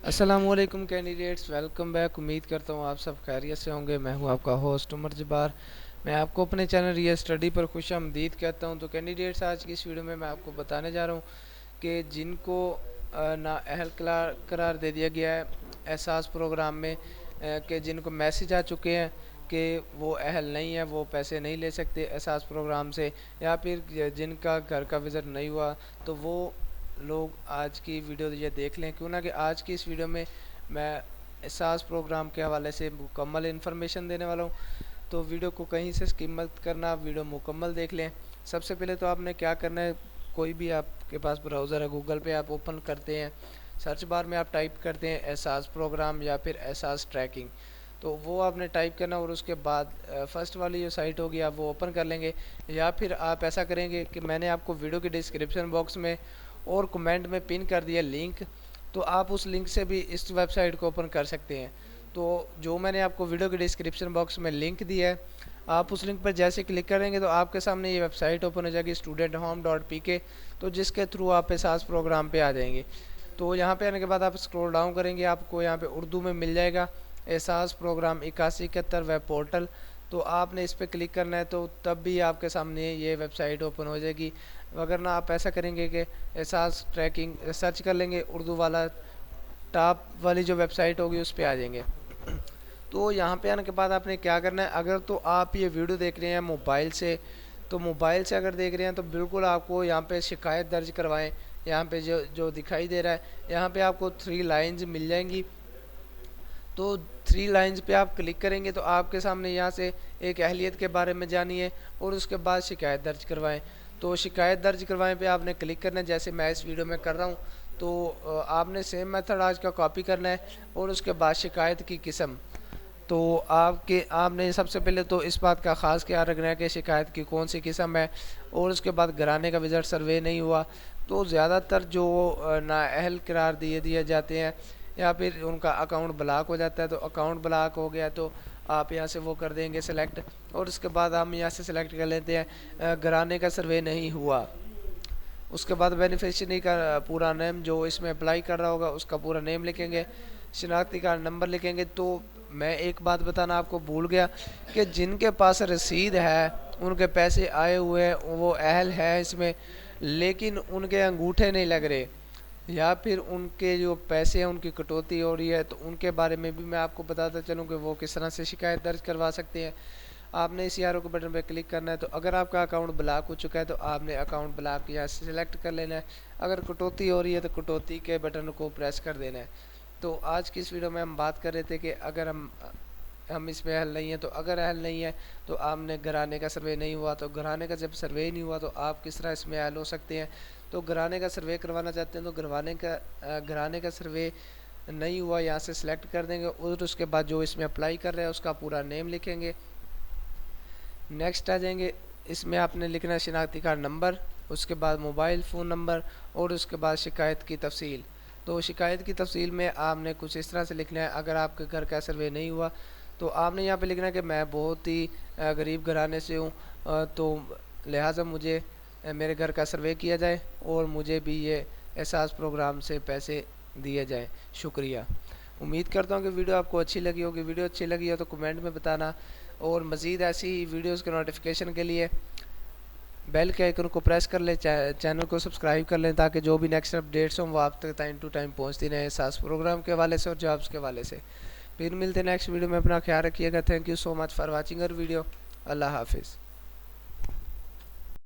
अस्सलाम वालेकुम candidates, welcome back. उम्मीद करता हूँ आप सब खैरियत से होंगे। मैं हूँ आपका होस्ट उमर जब्बार। मैं आपको अपने चैनल रियल स्टडी पर खुशामदीद कहता हूँ। तो कैंडिडेट्स, आज की इस वीडियो में मैं आपको बताने जा रहा हूँ कि जिनको नाअहल करार दे दिया गया है एहसास प्रोग्राम में, कि जिनको मैसेज आ चुके हैं कि वो अहल नहीं है, वो पैसे नहीं ले सकते एहसास प्रोग्राम से, या फिर जिनका घर का विज़िट नहीं हुआ, तो वो लोग आज की वीडियो ये देख लें। क्यों ना कि आज की इस वीडियो में मैं एहसास प्रोग्राम के हवाले से मुकम्मल इन्फॉर्मेशन देने वाला हूँ। तो वीडियो को कहीं से स्किप मत करना, आप वीडियो मुकम्मल देख लें। सबसे पहले तो आपने क्या करना है, कोई भी आपके पास ब्राउज़र है, गूगल पे आप ओपन करते हैं, सर्च बार में आप टाइप करते हैं एहसास प्रोग्राम या फिर एहसास ट्रैकिंग, तो वो आपने टाइप करना और उसके बाद फर्स्ट वाली जो साइट होगी आप वो ओपन कर लेंगे। या फिर आप ऐसा करेंगे कि मैंने आपको वीडियो के डिस्क्रिप्शन बॉक्स में और कमेंट में पिन कर दिया लिंक, तो आप उस लिंक से भी इस वेबसाइट को ओपन कर सकते हैं। तो जो मैंने आपको वीडियो के डिस्क्रिप्शन बॉक्स में लिंक दिया है, आप उस लिंक पर जैसे क्लिक करेंगे तो आपके सामने ये वेबसाइट ओपन हो जाएगी studenthome.pk, तो जिसके थ्रू आप एहसास प्रोग्राम पे आ जाएंगे। तो यहाँ पे आने के बाद आप स्क्रॉल डाउन करेंगे, आपको यहाँ पे उर्दू में मिल जाएगा एहसास प्रोग्राम 8171 वेब पोर्टल। तो आपने इस पर क्लिक करना है, तो तब भी आपके सामने ये वेबसाइट ओपन हो जाएगी। अगर ना आप ऐसा करेंगे कि एहसास ट्रैकिंग सर्च कर लेंगे, उर्दू वाला टॉप वाली जो वेबसाइट होगी उस पर आ जाएंगे। तो यहाँ पे आने के बाद आपने क्या करना है, अगर तो आप ये वीडियो देख रहे हैं मोबाइल से, तो मोबाइल से अगर देख रहे हैं तो बिल्कुल आपको यहाँ पे शिकायत दर्ज करवाएं। यहाँ पे जो जो दिखाई दे रहा है, यहाँ पे आपको 3 लाइंस मिल जाएंगी। तो 3 लाइंस पे आप क्लिक करेंगे तो आपके सामने यहाँ से एक अहलियत के बारे में जानिए और उसके बाद शिकायत दर्ज करवाएं। तो शिकायत दर्ज करवाएं पे आपने क्लिक करना है, जैसे मैं इस वीडियो में कर रहा हूँ। तो आपने सेम मेथड आज का कॉपी करना है और उसके बाद शिकायत की किस्म। तो आपने सबसे पहले तो इस बात का ख़ास ख्याल रखना है कि शिकायत की कौन सी किस्म है, और उसके बाद घराने का विज़िट सर्वे नहीं हुआ। तो ज़्यादातर जो नाअहल करार दिए जाते हैं या फिर उनका अकाउंट ब्लॉक हो जाता है, तो अकाउंट ब्लॉक हो गया तो आप यहाँ से वो कर देंगे सेलेक्ट, और उसके बाद हम यहाँ से सेलेक्ट कर लेते हैं घराने का सर्वे नहीं हुआ। उसके बाद बेनिफिशियरी का पूरा नेम, जो इसमें अप्लाई कर रहा होगा उसका पूरा नेम लिखेंगे, शनाख्ती कार्ड नंबर लिखेंगे। तो मैं एक बात बताना आपको भूल गया कि जिनके पास रसीद है, उनके पैसे आए हुए हैं, वो अहल है इसमें, लेकिन उनके अंगूठे नहीं लग रहे या फिर उनके जो पैसे हैं उनकी कटौती हो रही है, तो उनके बारे में भी मैं आपको बताता चलूँ कि वो किस तरह से शिकायत दर्ज करवा सकते हैं। आपने इस यारो के बटन पर क्लिक करना है। तो अगर आपका अकाउंट ब्लॉक हो चुका है तो आपने अकाउंट ब्लॉक या सिलेक्ट कर लेना है। अगर कटौती हो रही है तो कटौती के बटन को प्रेस कर देना है। तो आज की इस वीडियो में हम बात कर रहे थे कि अगर हम इसमें अहल नहीं है, तो अगर अहल नहीं है तो आपने घराने का सर्वे नहीं हुआ, तो घराने का जब सर्वे ही नहीं हुआ तो आप किस तरह इसमें अहल हो सकते हैं। तो घराने का सर्वे करवाना चाहते हैं तो घराने का सर्वे नहीं हुआ, यहाँ से सिलेक्ट कर देंगे और उसके बाद जो इसमें अप्लाई कर रहे हैं उसका पूरा नेम लिखेंगे। नेक्स्ट आ जाएंगे, इसमें आपने लिखना है शनाख्ती कार्ड नंबर, उसके बाद मोबाइल फ़ोन नंबर और उसके बाद शिकायत की तफसील। तो शिकायत की तफसील में आपने कुछ इस तरह से लिखना है, अगर आपके घर का सर्वे नहीं हुआ तो आपने यहाँ पे लिखना है कि मैं बहुत ही गरीब घराने से हूँ, तो लिहाजा मुझे मेरे घर का सर्वे किया जाए और मुझे भी ये एहसास प्रोग्राम से पैसे दिए जाएँ, शुक्रिया। उम्मीद करता हूँ कि वीडियो आपको अच्छी लगी होगी। वीडियो अच्छी लगी हो तो कमेंट में बताना, और मज़ीद ऐसी वीडियोस के नोटिफिकेशन के लिए बेल के आइकन को प्रेस कर लें, चैनल को सब्सक्राइब कर लें, ताकि जो भी नेक्स्ट अपडेट्स हों वो आप तक टाइम टू टाइम पहुँचती रहें एहसास प्रोग्राम के हवाले से और जॉब्स के हवाले से। फिर मिलते हैं नेक्स्ट वीडियो में, अपना ख्याल रखिएगा। Thank you so much for watching our video. अल्लाह हाफिज़।